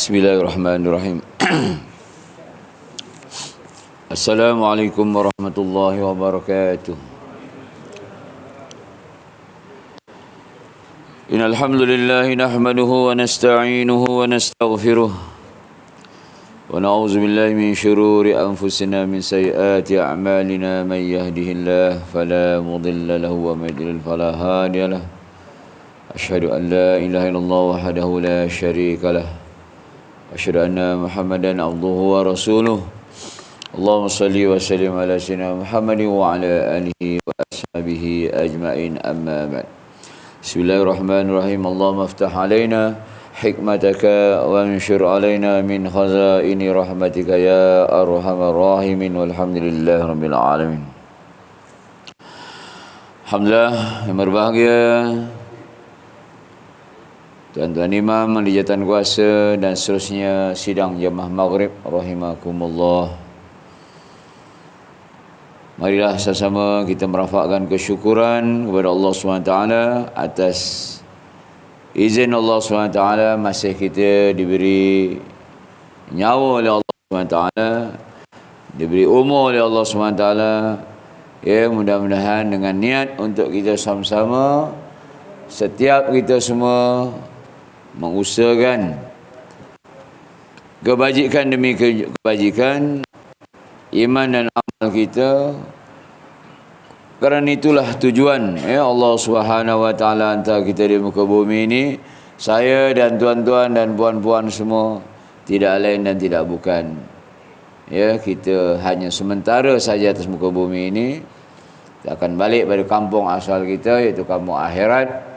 Bismillahirrahmanirrahim. Assalamualaikum warahmatullahi wabarakatuh. Innal hamdalillah nahmaduhu wa nasta'inuhu wa nastaghfiruh wa na'udzu billahi min shururi anfusina min sayyiati a'malina may yahdihillahu fala mudilla lahu wa may yudlil fala hadiya lahu. Asyhadu an la ilaha illallah wahdahu la syarika lahu. Asyhadu anna Muhammadan abduhu wa rasuluh. Allahumma salli wa sallim ala sayyidina Muhammadin wa ala alihi wa ashabihi ajma'in, amma ba'd. Bismillahirrahmanirrahim. Allahumma aftah alaina hikmataka wa anshur alaina min khazaini rahmatika ya arhamar rahimin, walhamdulillahi rabbil alamin. Alhamdulillah, yang berbahagia Tuan-tuan imam, dijatan kuasa dan seterusnya sidang jamaah maghrib rahimakumullah. Marilah sama-sama kita merafakkan kesyukuran kepada Allah SWT atas izin Allah SWT masih kita diberi nyawa oleh Allah SWT, diberi umur oleh Allah SWT. Ya, mudah-mudahan dengan niat untuk kita sama-sama, setiap kita semua mengusahakan kebajikan demi kebajikan, iman dan amal kita. Kerana itulah tujuan Allah Subhanahu wa taala hantar kita di muka bumi ini. Saya dan tuan-tuan dan puan-puan semua tidak lain dan tidak bukan, kita hanya sementara saja atas muka bumi ini. Kita akan balik pada kampung asal kita, iaitu kampung akhirat.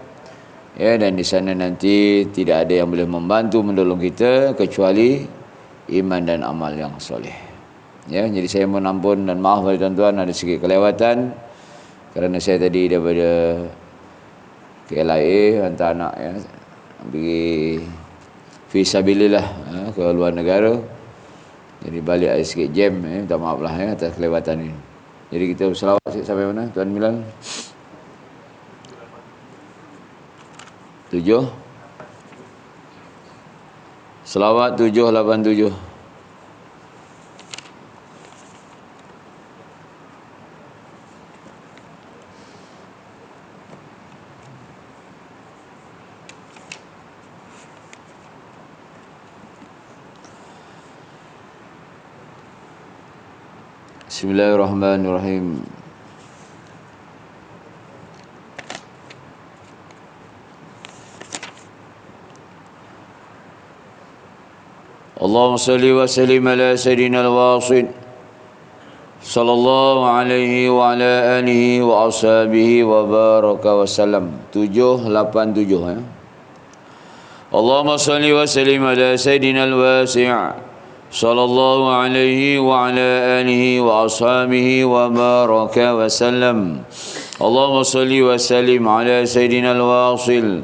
Dan di sana nanti tidak ada yang boleh membantu menolong kita kecuali iman dan amal yang soleh. Jadi saya mohon ampun dan maaf pada tuan-tuan ada sikit kelewatan kerana saya tadi daripada KLIA hantar anak pergi fisabilillah ke luar negara. Jadi balik ada sikit jam, minta maaf lah atas kelewatan ini. Jadi kita berselawat sampai mana Tuan Milal? 7 Selawat 787. Bismillahirrahmanirrahim. Allahumma salli wa sallim ala sayyidina al-wasil sallallahu alaihi wa ala alihi wa ashabihi wa baraka wa sallam. 787 Allahumma salli wa sallim ala sayyidina al-wasi' sallallahu alaihi wa ala alihi wa ashabihi wa baraka wa sallam. Allahumma salli wa sallim ala sayyidina al-wasil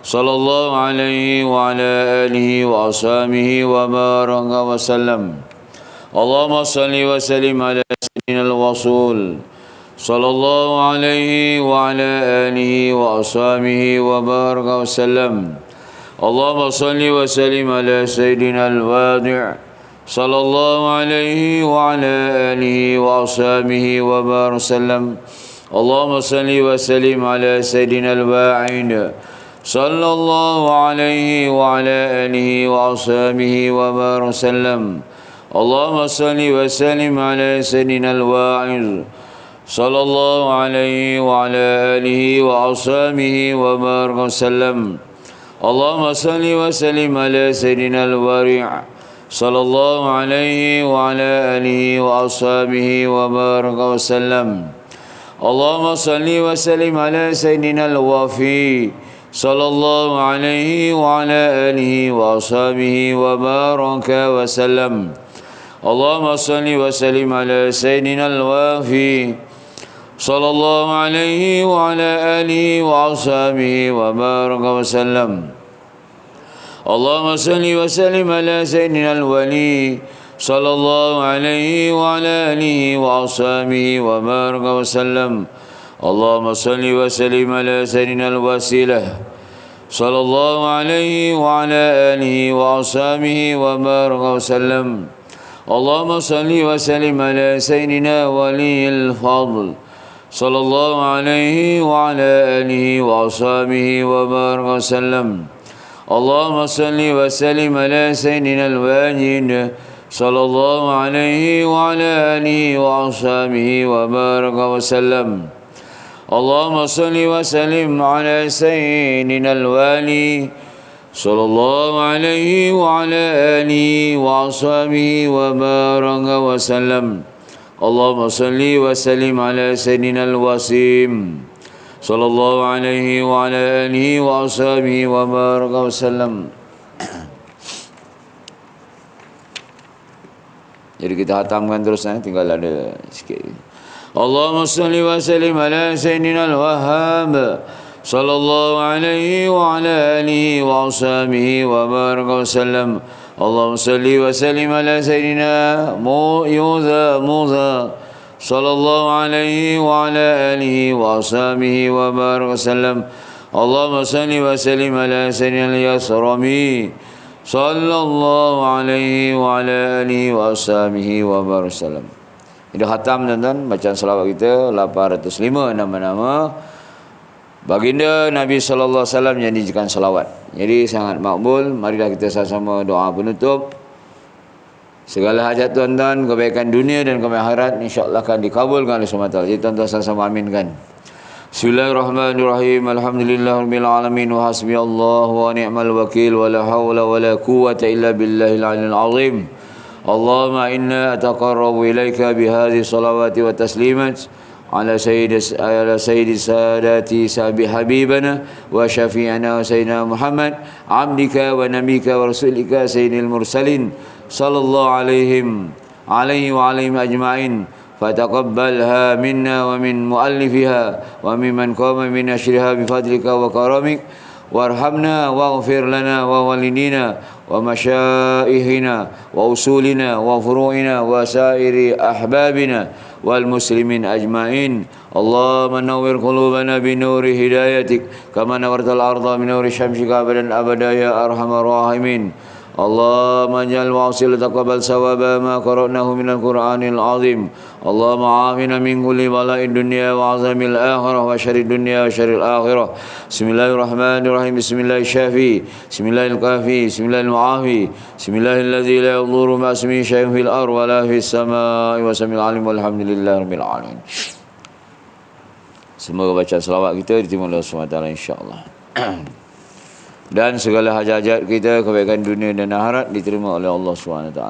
sallallahu alaihi wa ala alihi wa ashabihi wa baraka wa sallam. Allahumma salli wa sallim ala sayyidina al-wasul sallallahu alaihi wa ala alihi wa ashabihi wa baraka wa sallam. Allahumma salli wa sallim ala sayyidina al-wadi' sallallahu alaihi wa ala alihi wa ashabihi wa baraka wa sallam. Allahumma salli wa sallim ala sayyidina al-wa'id sallallahu alaihi wa ala alihi wa ashabihi wa baraka sallam. Allahumma salli wa sallim ala sayyidina al-wa'iz sallallahu alaihi wa ala alihi wa ashabihi wa baraka sallam. Allahumma salli wa sallim ala sayyidina al-wari' sallallahu alaihi wa ala alihi wa ashabihi wa baraka sallam. Allahumma salli wa sallim ala sayyidina al-wafi sallallahu alaihi wa ala alihi wa ashabihi wa baraka wa sallam. Allahumma salli wa sallim ala sayyidina al-wafi sallallahu alaihi wa ala alihi wa ashabihi wa baraka wa sallam. Allahumma salli wa sallim ala sayyidina al-wali sallallahu alaihi wa ala alihi wa ashabihi wa baraka wa sallam. Allahumma salli wa sallim ala sayyidina al-wasilah sallallahu alaihi wa ala alihi wa ashabihi wa baraka wasallam. Allahumma salli wa sallim ala sayyidina waliyil fadl sallallahu alaihi wa ala alihi wa ashabihi wa baraka wasallam. Allahumma salli wa sallim ala sayyidina al-wajid sallallahu alaihi wa ala alihi wa ashabihi wa baraka wasallam. Allahumma salli wa sallim ala sayyidina al-wali sallallahu alaihi wa ala alihi wa ashabihi wa baraka wasallam. Allahumma salli wa sallim ala sayyidina al-wasim sallallahu alaihi wa ala alihi wa ashabihi wa baraka wasallam. Jadi kita hatamkan terus, tinggal ada sikit. Allahumma salli wa sallim ala sayyidina al-wahhab sallallahu alaihi wa ala alihi wa ashabihi wa baraka wasallam. Allahumma salli wa sallim ala sayyidina Musa sallallahu alaihi wa ala alihi wa ashabihi wa baraka wasallam. Allahumma salli wa sallim ala sayyidina al-Yasrami sallallahu alaihi wa ala alihi wa ashabihi wa baraka wasallam. Ini khatam tuan-tuan, bacaan selawat kita 805 nama-nama baginda Nabi sallallahu alaihi wasallam yang dijikan selawat. Jadi sangat makbul. Marilah kita sama-sama doa penutup. Segala hajat tuan-tuan, kebaikan dunia dan kebaikan akhirat insya-Allah akan dikabulkan oleh SWT. Jadi tuan-tuan sama-sama aminkan. Bismillahirrahmanirrahim. Alhamdulillahirabbil alamin wa hasbiyallahu wa ni'mal wakil wa la haula wa la quwwata illa billahil aliyyil azim. Allahumma inna ataqarrabu ilaika bihadhihi salawati wa taslimat ala sayyidi sadati sahabi habibana wa syafi'ana wa sayyidina Muhammad abdika wa nabika wa rasulika sayyidil mursalin sallallahu alaihi wa alaihim ajma'in. Fataqabbalha minna wa min muallifiha wa mimman qama min nashriha bifadlika wa karamik. Warhamna waghfir lana wa walidina wa masyaihina wa usulina wa furu'ina wa sairi ahbabina wal muslimin ajma'in. Allahumma nawwir qulubana bi nuri hidayatik kama nawwartal arda bi nuri syamsika abadan abada ya arhamar rahimin. Allahumma ja'al wa'sil taqabbal sawaba ma qara'nahu minal Qur'anil azim. Allahumma afina min kulli bala'id dunya wa azamil akhirah wa syarrid dunya wa syarril akhirah. Bismillahirrahmanirrahim. Bismillahil syafi, bismillahil kafi, bismillahil mu'afi, bismillahil ladzi la yadhurru ma ismihi syai'un fil ardi wa la fis samaa'i wa samil alim walhamdulillahirabbil alamin. Semoga bacaan selawat kita diterima oleh Allah SWT insya-Allah. Dan segala hajat-hajat kita, kebaikan dunia dan akhirat diterima oleh Allah SWT.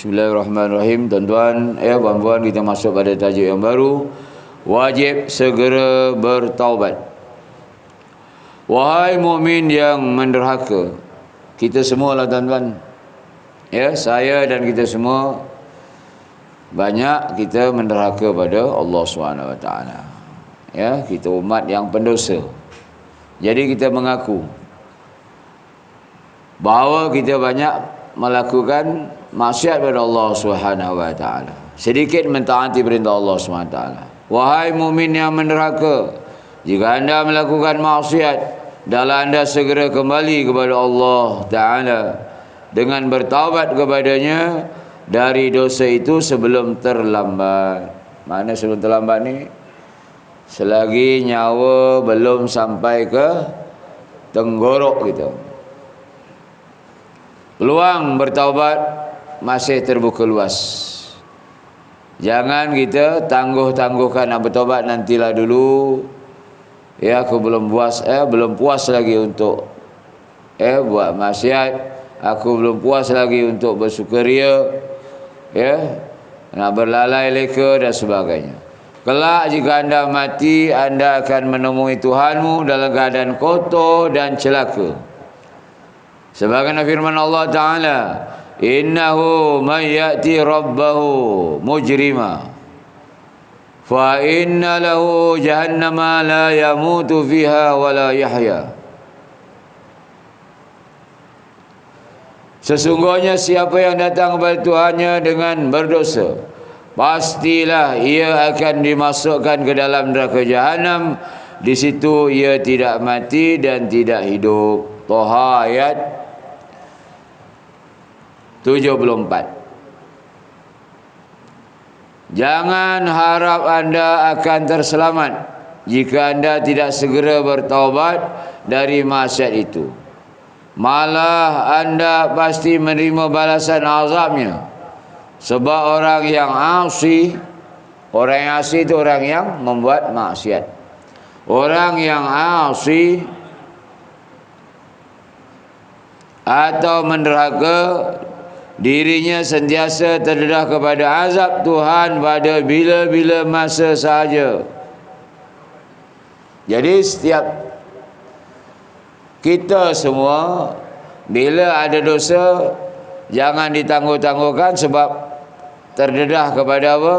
Bismillahirrahmanirrahim. Tuan-tuan, puan-puan, kita masuk pada tajuk yang baru. Wajib segera bertaubat. Wahai mukmin yang menderhaka, kita semualah tuan-tuan. Saya dan kita semua banyak kita menderhaka pada Allah SWT. Kita umat yang pendosa. Jadi kita mengaku bahawa kita banyak melakukan maksiat pada Allah SWT. Sedikit mentaati perintah Allah SWT. Wahai mukmin yang menderhaka, jika anda melakukan maksiat, hendaklah anda segera kembali kepada Allah Ta'ala dengan bertaubat kepadanya dari dosa itu sebelum terlambat. Mana sebelum terlambat ni? Selagi nyawa belum sampai ke tenggorok kita. Peluang bertaubat masih terbuka luas. Jangan kita tangguh-tangguhkan nak bertaubat, nantilah dulu. Aku belum puas lagi untuk buat maksiat. Aku belum puas lagi untuk bersukaria. ya, nak berlalai leka dan sebagainya. Kelak jika anda mati, anda akan menemui Tuhanmu dalam keadaan kotor dan celaka. Sebagaimana firman Allah Ta'ala, innahu man ya'ti rabbahu mujrima fa inna lahu jahannama la yamutu fiha wa la yahya. Sesungguhnya siapa yang datang kepada Tuhannya dengan berdosa, pastilah ia akan dimasukkan ke dalam neraka jahanam. Di situ ia tidak mati dan tidak hidup. Toha ayat 74. Jangan harap anda akan terselamat jika anda tidak segera bertaubat dari maksiat itu. Malah anda pasti menerima balasan azabnya. Sebab orang yang asi itu orang yang membuat maksiat. Orang yang asi atau menderhaka, dirinya sentiasa terdedah kepada azab Tuhan pada bila-bila masa sahaja. Jadi setiap kita semua bila ada dosa, jangan ditangguh-tangguhkan sebab terdedah kepada apa?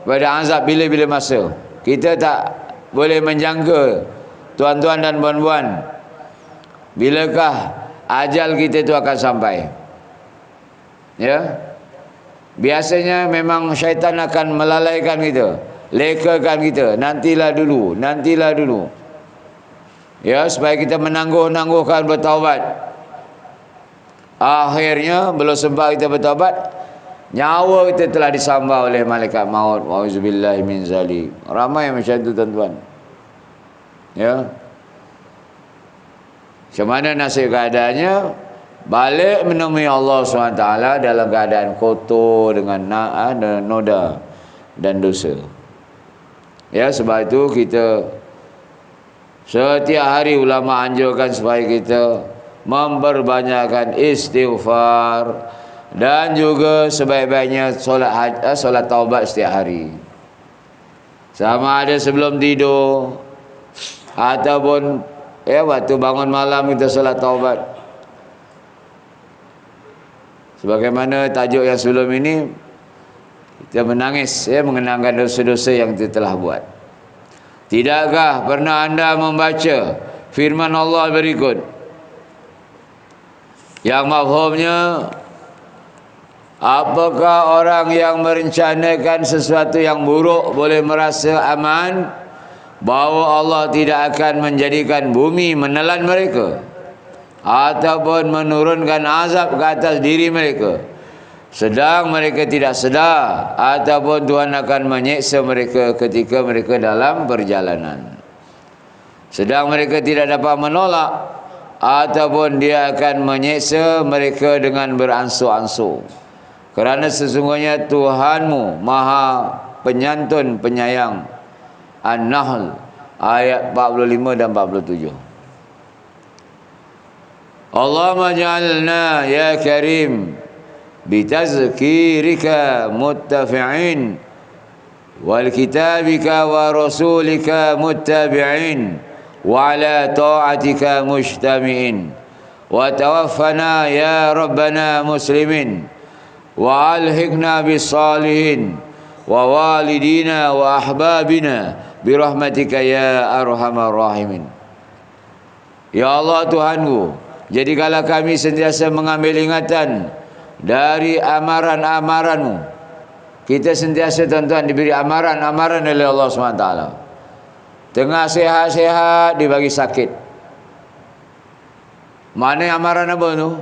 Kepada azab bila-bila masa. Kita tak boleh menjangka, tuan-tuan dan puan-puan, bilakah ajal kita itu akan sampai. Ya, biasanya memang syaitan akan melalaikan kita, lekakan kita, nantilah dulu. Ya, supaya kita menangguh-nangguhkan bertaubat. Akhirnya belum sempat kita bertaubat, nyawa kita telah disamba oleh malaikat maut. Wa'udzubillahi min zalik. Ramai macam itu, tuan-tuan. Ya, macam mana nasib keadaannya? Balik menemui Allah SWT dalam keadaan kotor dengan noda dan dosa. Ya, sebab itu kita setiap hari ulama anjurkan supaya kita memperbanyakkan istighfar dan juga sebaik-baiknya solat taubat setiap hari. Sama ada sebelum tidur ataupun waktu bangun malam kita solat taubat. Sebagaimana tajuk yang sebelum ini, kita menangis mengenangkan dosa-dosa yang kita telah buat. Tidakkah pernah anda membaca firman Allah berikut yang mafhumnya, apakah orang yang merencanakan sesuatu yang buruk boleh merasa aman bahawa Allah tidak akan menjadikan bumi menelan mereka ataupun menurunkan azab ke atas diri mereka, sedang mereka tidak sedar, ataupun Tuhan akan menyeksa mereka ketika mereka dalam perjalanan, sedang mereka tidak dapat menolak, ataupun Dia akan menyeksa mereka dengan beransur-ansur. Kerana sesungguhnya Tuhanmu Maha Penyantun Penyayang. An-Nahl ayat 45 dan 47. Allahumma ja'alna ya karim bitazkirika muttafi'in wal kitabika wa rasulika muttabi'in wa ala ta'atika mujtami'in wa tawaffana ya rabbana muslimin wa alhiqna bis salihin wa walidina wa ahbabina birahmatika ya arhamar rahimin. Ya Allah Tuhanku, jadikanlah kami sentiasa mengambil ingatan dari amaran-amaran-Mu. Kita sentiasa, tuan-tuan, diberi amaran-amaran oleh Allah SWT. Tengah sehat-sehat dibagi sakit. Mana amaran apa tu?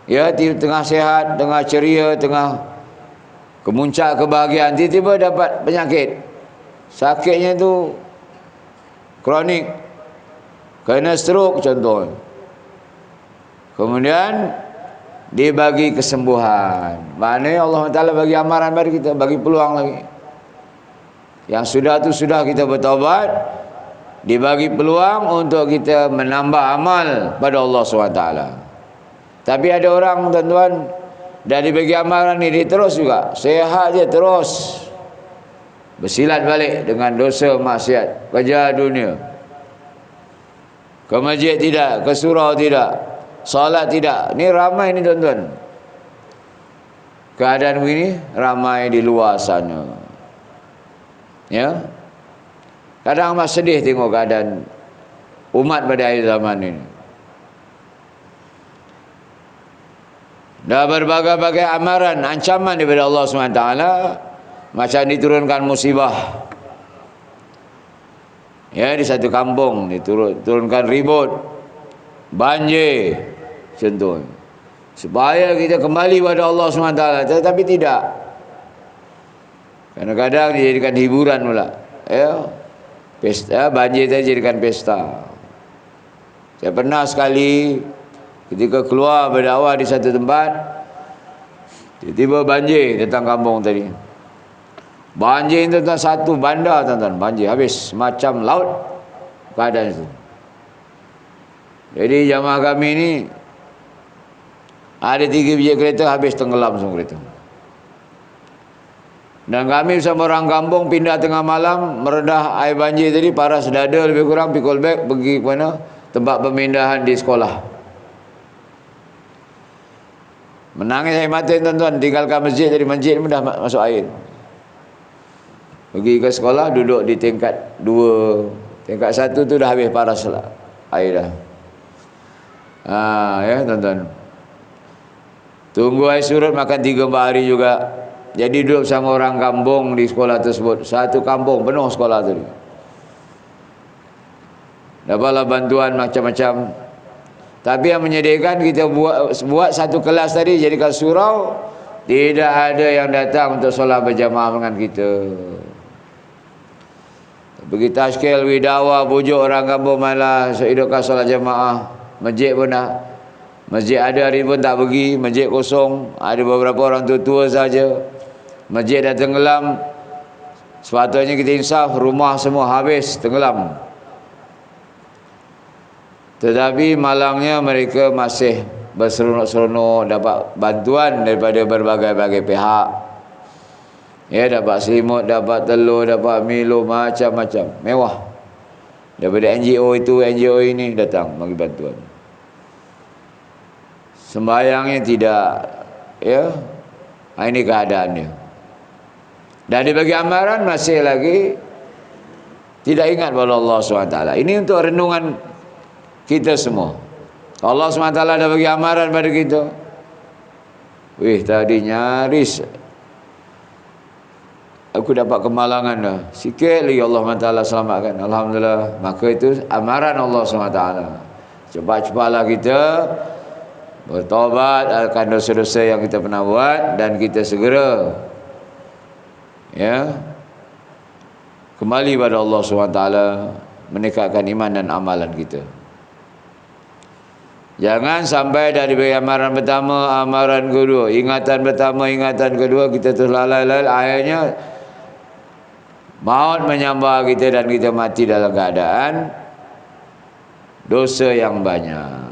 Ya, tengah sehat, tengah ceria, tengah kemuncak kebahagiaan, tiba-tiba dapat penyakit. Sakitnya tu kronik, kena stroke contoh. Kemudian dibagi kesembuhan. Maknanya Allah Ta'ala bagi amaran pada kita, bagi peluang lagi. Yang sudah tu sudah kita bertaubat, dibagi peluang untuk kita menambah amal pada Allah SWT. Tapi ada orang, tuan-tuan, dari bagi amaran ni dia terus juga sehat je terus bersilat balik dengan dosa maksiat, kerja dunia. Ke masjid tidak, ke surau tidak, solat tidak. Ni ramai ni tuan-tuan. Keadaan begini ramai di luar sana. Ya. Kadang amat sedih tengok keadaan umat pada akhir zaman ini. Dah berbagai-bagai amaran, ancaman daripada Allah SWT, macam diturunkan musibah. Ya, di satu kampung diturunkan ribut, banjir, contoh. Supaya kita kembali pada Allah SWT, tetapi tidak. Kadang-kadang dijadikan hiburan pula. Ya, pesta, banjir tadi jadikan pesta. Saya pernah sekali ketika keluar berdakwah di satu tempat, tiba-tiba banjir datang kampung tadi. Banjir itu tuan satu bandar tuan-tuan, banjir habis macam laut keadaan itu. Jadi jamaah kami ni ada 3 biji kereta habis tenggelam semua kereta. Dan kami bersama orang kampung pindah tengah malam meredah air banjir tadi, paras dada lebih kurang, pikul beg pergi ke mana? Tempat pemindahan di sekolah. Menangis air mata tuan-tuan, tinggalkan masjid, jadi masjid pun dah masuk air. Pergi ke sekolah, duduk di tingkat 2. Tingkat 1 tu dah habis paras lah air dah. Ya tuan-tuan. Tunggu air surut, makan 3-4 hari juga. Jadi duduk bersama orang kampung di sekolah tersebut. Satu kampung penuh sekolah tu. Dapatlah bantuan macam-macam. Tapi yang menyediakan kita buat satu kelas tadi, jadikan surau. Tidak ada yang datang untuk solat berjamaah dengan kita. Pergi tashkil, widawa, bujuk orang kampung malah hidupkan solat jamaah. Masjid pun dah, masjid ada hari pun tak pergi, masjid kosong. Ada beberapa orang tua-tua saja. Masjid dah tenggelam. Sepatutnya kita insaf, rumah semua habis tenggelam. Tetapi malangnya mereka masih berseronok-seronok dapat bantuan daripada berbagai-bagai pihak. Ya, dapat selimut, dapat telur, dapat Milo, macam-macam. Mewah. Daripada NGO itu, NGO ini datang bagi bantuan. Sembayangnya tidak. Ya. Ini keadaannya. Dan dibagi amaran masih lagi tidak ingat pada Allah SWT. Ini untuk renungan kita semua. Allah SWT dah bagi amaran pada kita. Wih, tadi nyaris aku dapat kemalangan dah. Sikit lagi Allah SWT selamatkan. Alhamdulillah. Maka itu amaran Allah SWT. Cepat-cepatlah kita bertaubat akan dosa-dosa yang kita pernah buat, dan kita segera kembali pada Allah SWT, meningkatkan iman dan amalan kita. Jangan sampai dari amaran pertama, amaran kedua, ingatan pertama, ingatan kedua, kita terus lalai-lalai, akhirnya maut menyambar kita dan kita mati dalam keadaan dosa yang banyak.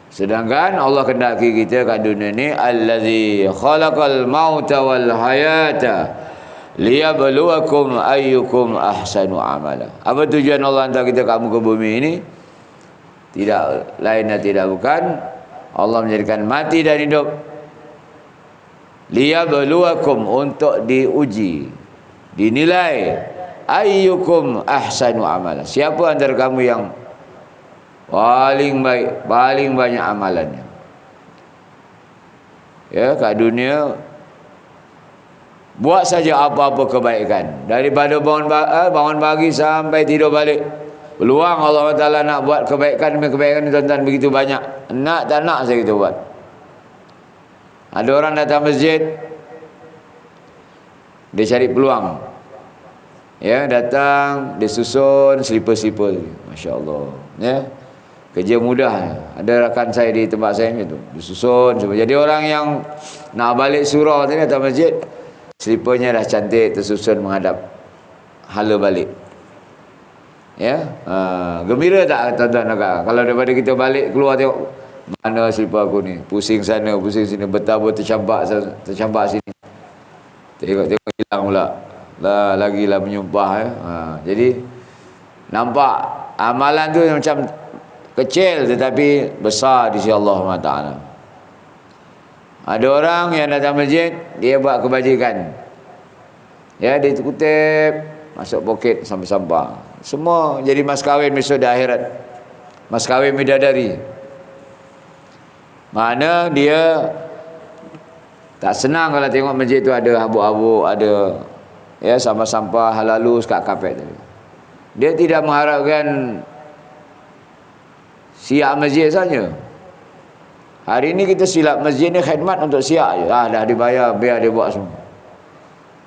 Sedangkan Allah kendaki kita kat dunia ni, allazi khalaqal mauta wal hayata liyabluwakum ayyukum ahsanu amala. Apa tujuan Allah hantar kita kamu ke bumi ini? Tidak lain dan tidak bukan, Allah menjadikan mati dan hidup liyabluwakum, untuk diuji, dinilai, ayyukum ahsanu amala, siapa antara kamu yang paling baik, paling banyak amalannya. Ya, kat dunia buat saja apa-apa kebaikan, daripada bangun pagi sampai tidur balik, peluang Allah Ta'ala nak buat kebaikan demi kebaikan tuan-tuan begitu banyak. Nak tak nak saya kita buat. Ada orang datang masjid, dia cari peluang. Ya, datang, dia susun slipper-slipper. Masya Allah. Ya, kerja mudah. Ada rakan saya di tempat saya itu, dia susun semua. Jadi orang yang nak balik surau tadi datang masjid, slippernya dah cantik tersusun menghadap hala balik. Ya, gembira tak tuan-tuan? Kalau daripada kita balik keluar tengok Mana selipar aku ni? Pusing sana, pusing sini, betapa tercambak sini. Tengok hilang pula. Lagilah menyumpah ya. Jadi nampak amalan tu macam kecil tetapi besar di sisi Allah SWT. Ada orang yang datang masjid, dia buat kebajikan. Ya, dia kutip masuk poket sampah-sampah. Semua jadi mas kahwin besok di akhirat. Mas kahwin bidadari. Mana dia tak senang kalau tengok masjid tu ada habuk-habuk, ada ya sampah-sampah halalus kat kapet tadi. Dia tidak mengharapkan siap masjid saja. Hari ini kita silap masjid ni khidmat untuk siap je. Dah dibayar, biar dia buat semua.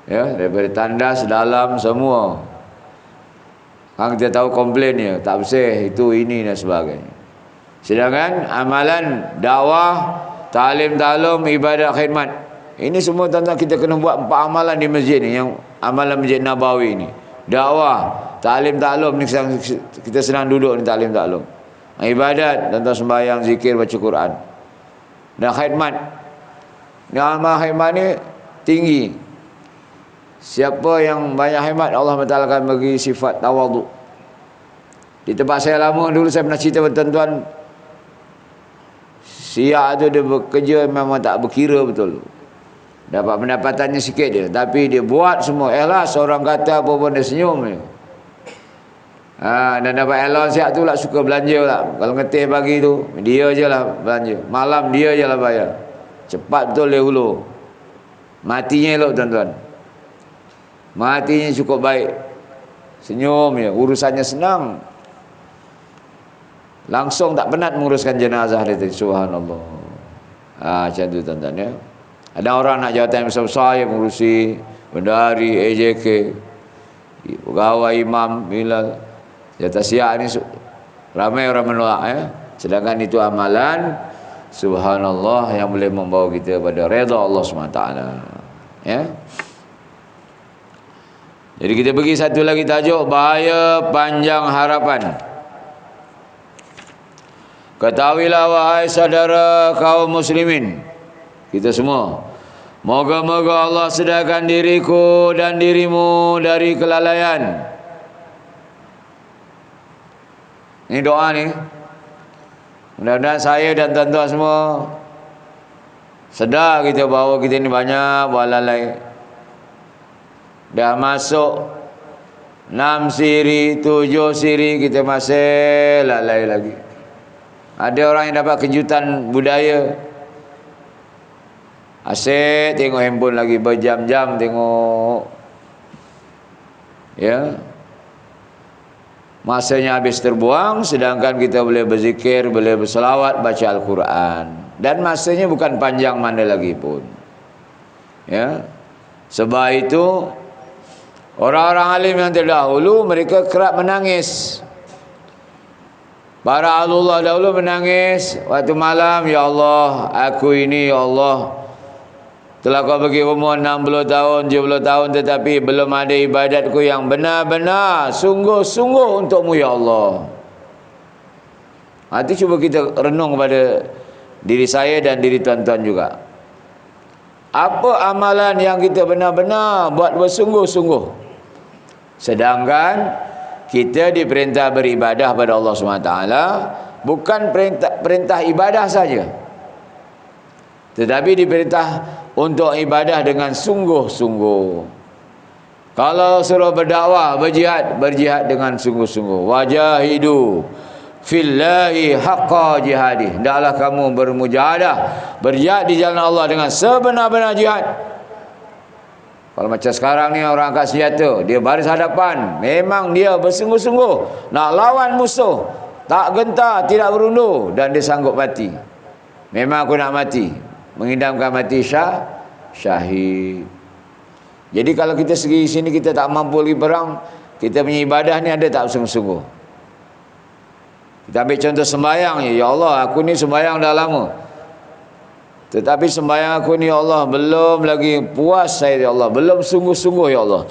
Ya, daripada tandas dalam semua. Kan kita tahu komplainnya, tak bersih, itu ini dan sebagainya. Sedangkan amalan dakwah, ta'lim ta'lum, ibadah khidmat, ini semua tuan-tuan kita kena buat 4 amalan di masjid ni, yang amalan Masjid Nabawi ni. Dakwah, ta'lim ta'lum ni kita senang duduk ni, ta'lim ta'lum. Ibadat, tuan-tuan sembahyang, zikir, baca Quran. Dan khidmat. Amal khidmat ni tinggi. Siapa yang banyak khidmat, Allah Taala akan bagi sifat tawaduk. Di tempat saya lama dulu, saya pernah cerita kepada tuan-tuan, siap tu dia bekerja memang tak berkira betul. Dapat pendapatannya sikit dia, tapi dia buat semua ikhlas. Orang kata apa pun dia senyum je. Dan dapat ikhlas siap tu lah, suka belanja lah. Kalau ngetih pagi tu, dia je lah belanja. Malam dia je lah bayar. Cepat betul dia hulu. Matinya elok tuan-tuan. Matinya cukup baik. Senyum je, urusannya senang. Langsung tak penat menguruskan jenazah dia tadi. Subhanallah. Macam tu tuan-tuan ya. Ada orang nak jawatan besar-besar yang mengurusi bendahari, AJK, pegawai imam, bilal. Jatah siap ni ramai orang menolak ya. Sedangkan itu amalan subhanallah yang boleh membawa kita pada redha Allah SWT. Ya. Jadi kita pergi satu lagi tajuk, bahaya panjang harapan. Ketahuilah wahai saudara kaum muslimin, kita semua, moga-moga Allah sedarkan diriku dan dirimu dari kelalaian. Ini doa ni. Mudah-mudahan saya dan tuan-tuan semua sedar kita bahawa kita ni banyak buat lalai. Dah masuk 6 siri, 7 siri, kita masih lalai lagi. Ada orang yang dapat kejutan budaya, asyik tengok handphone lagi berjam-jam tengok. Ya. Masanya habis terbuang, sedangkan kita boleh berzikir, boleh berselawat, baca Al-Quran. Dan masanya bukan panjang mana lagi pun. Ya. Sebab itu orang-orang alim yang terdahulu mereka kerap menangis. Para alullah dahulu menangis waktu malam, ya Allah, aku ini ya Allah telah kau bagi umur 60 tahun, 70 tahun, tetapi belum ada ibadatku yang benar-benar sungguh-sungguh untukmu ya Allah. Nanti cuba kita renung kepada diri saya dan diri tuan-tuan juga. Apa amalan yang kita benar-benar buat bersungguh-sungguh, sedangkan kita diperintah beribadah pada Allah SWT, bukan perintah ibadah saja, tetapi diperintah untuk ibadah dengan sungguh-sungguh. Kalau suruh berdakwah, berjihad dengan sungguh-sungguh. Wajahidu fillahi haqqa jihadih. Hendaklah kamu bermujahadah, berjihad di jalan Allah dengan sebenar-benar jihad. Kalau macam sekarang ni orang angkat senjata, dia baris hadapan, memang dia bersungguh-sungguh nak lawan musuh, tak gentar, tidak berundur, dan dia sanggup mati. Memang aku nak mati, mengidamkan mati syahid. Jadi kalau kita segi sini kita tak mampu lagi perang, kita punya ibadah ni ada tak bersungguh-sungguh? Kita ambil contoh sembahyang ni, ya Allah, aku ni sembahyang dah lama, tetapi sembahyang aku ni ya Allah belum lagi puas saya ya Allah, belum sungguh-sungguh ya Allah.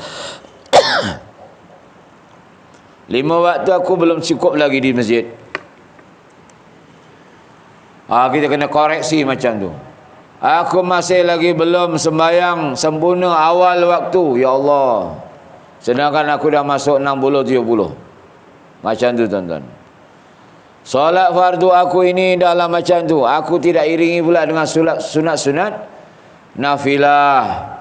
5 waktu aku belum cukup lagi di masjid. Kita kena koreksi macam tu. Aku masih lagi belum sembahyang sempurna awal waktu, ya Allah. Sedangkan aku dah masuk 60-70. Macam tu tuan-tuan. Solat fardu aku ini dalam macam tu. Aku tidak iringi pula dengan sunat-sunat nafilah.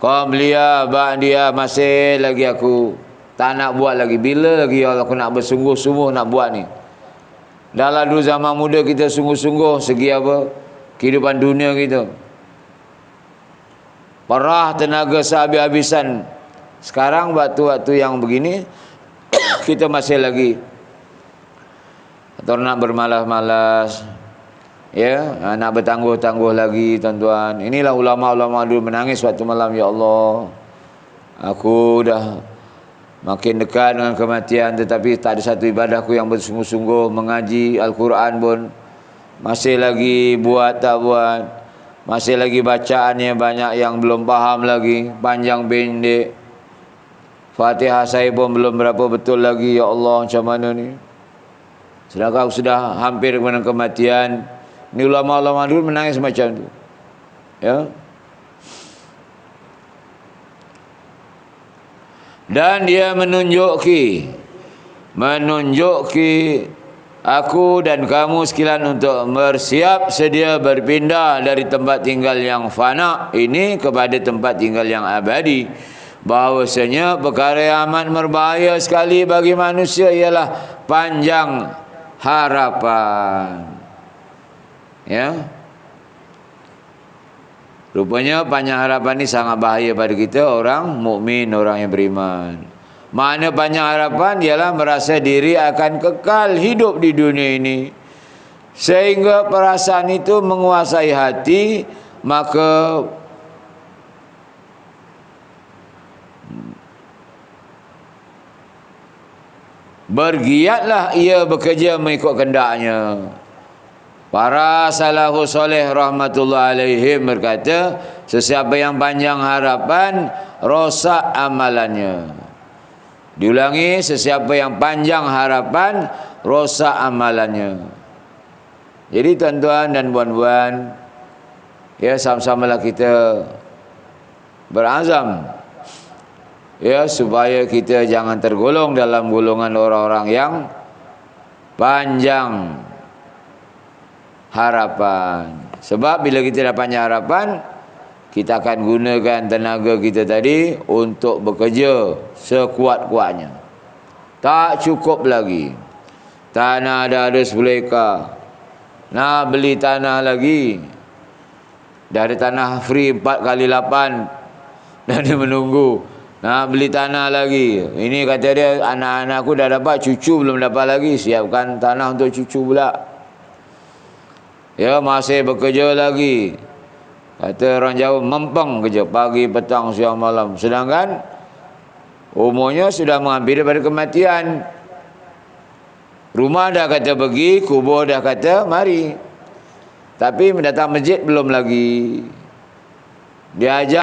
Qabliyah, ba'diyah masih lagi aku tak nak buat lagi. Bila lagi ya Allah aku nak bersungguh-sungguh nak buat ni. Dalam dulu zaman muda kita sungguh-sungguh segi apa? Kehidupan dunia kita. Perah tenaga sehabis-habisan. Sekarang waktu-waktu yang begini kita masih lagi atau nak bermalas-malas, ya, nak bertangguh-tangguh lagi tuan-tuan. Inilah ulama-ulama dulu menangis waktu malam, ya Allah, aku dah makin dekat dengan kematian, tetapi tak ada satu ibadahku yang bersungguh-sungguh. Mengaji Al-Quran pun masih lagi buat tak buat, masih lagi bacaannya banyak yang belum faham lagi, panjang pendek. Fatihah saya pun belum berapa betul lagi, ya Allah, macam mana ni. Sedangkan aku sudah hampir kepada kematian. Ni ulama-ulama dulu menangis macam tu, ya. Dan dia menunjuki aku dan kamu sekalian untuk bersiap sedia berpindah dari tempat tinggal yang fana ini kepada tempat tinggal yang abadi. Bahawasanya perkara yang amat berbahaya sekali bagi manusia ialah panjang harapan. Ya. Rupanya panjang harapan ni sangat bahaya pada kita orang mukmin, orang yang beriman. Makna panjang harapan ialah merasa diri akan kekal hidup di dunia ini. Sehingga perasaan itu menguasai hati, maka bergiatlah ia bekerja mengikut kehendaknya. Para salafus soleh rahmatullah alaihim berkata, sesiapa yang panjang harapan, rosak amalannya. Diulangi, sesiapa yang panjang harapan, rosak amalannya. Jadi tuan-tuan dan puan-puan, ya, sama-samalah kita berazam, ya, supaya kita jangan tergolong dalam golongan orang-orang yang panjang harapan. Sebab bila kita dah panjang harapan, kita akan gunakan tenaga kita tadi untuk bekerja sekuat-kuatnya. Tak cukup lagi. Tanah dah ada 10 ekar. Nak beli tanah lagi. Dah ada tanah free 4x8. Dan dia menunggu. Nak beli tanah lagi. Ini kata dia, anak-anak aku dah dapat, cucu belum dapat lagi. Siapkan tanah untuk cucu pula. Ya, masih bekerja lagi. Kata orang Jawa, mempeng kerja pagi, petang, siang, malam. Sedangkan umurnya sudah menghampiri daripada kematian. Rumah dah kata pergi, kubur dah kata mari. Tapi mendatang masjid belum lagi. Dia ajak